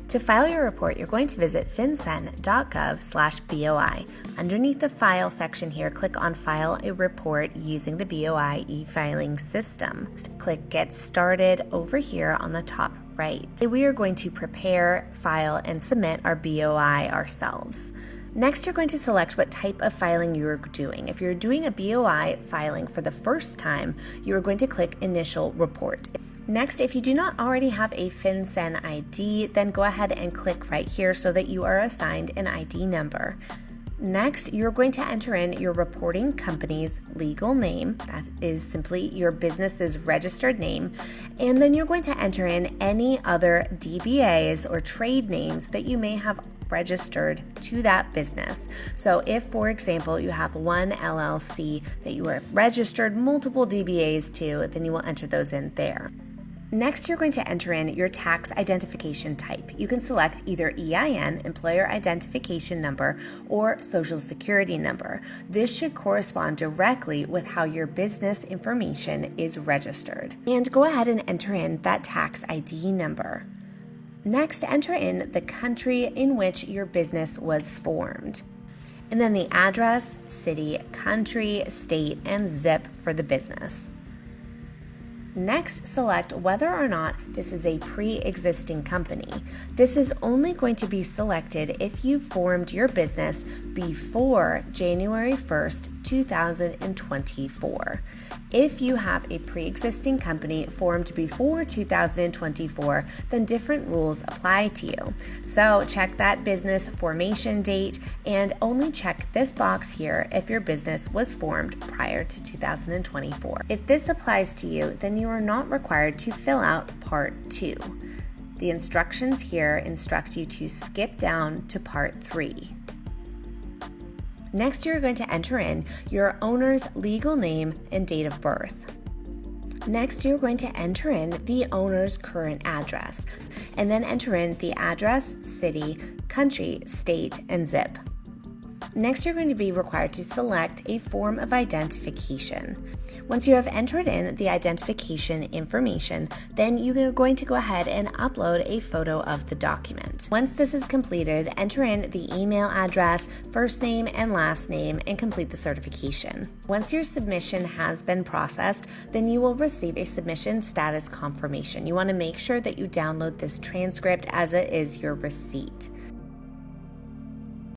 To file your report, you're going to visit fincen.gov/BOI. Underneath the File section here, click on File a Report using the BOI e-filing system. Click Get Started over here on the top right. We are going to prepare, file, and submit our BOI ourselves. Next, you're going to select what type of filing you're doing. If you're doing a BOI filing for the first time, you are going to click Initial Report. Next, if you do not already have a FINCEN ID, then go ahead and click right here so that you are assigned an ID number. Next, you're going to enter in your reporting company's legal name. That is simply your business's registered name. And then you're going to enter in any other DBAs or trade names that you may have registered to that business. So if, for example, you have one LLC that you are registered multiple DBAs to, then you will enter those in there. Next, you're going to enter in your tax identification type. You can select either EIN, Employer Identification Number, or Social Security Number. This should correspond directly with how your business information is registered. And go ahead and enter in that tax ID number. Next, enter in the country in which your business was formed. And then the address, city, country, state, and zip for the business. Next, select whether or not this is a pre-existing company. This is only going to be selected if you formed your business before January 1st, 2024. If you have a pre-existing company formed before 2024, then different rules apply to you. So check that business formation date and only check this box here if your business was formed prior to 2024. If this applies to you, then you are not required to fill out Part 2. The instructions here instruct you to skip down to Part 3. Next, you're going to enter in your owner's legal name and date of birth. Next, you're going to enter in the owner's current address, and then enter in the address, city, country, state, and zip. Next, you're going to be required to select a form of identification. Once you have entered in the identification information, then you are going to go ahead and upload a photo of the document. Once this is completed, enter in the email address, first name and last name, and complete the certification. Once your submission has been processed, then you will receive a submission status confirmation. You want to make sure that you download this transcript as it is your receipt.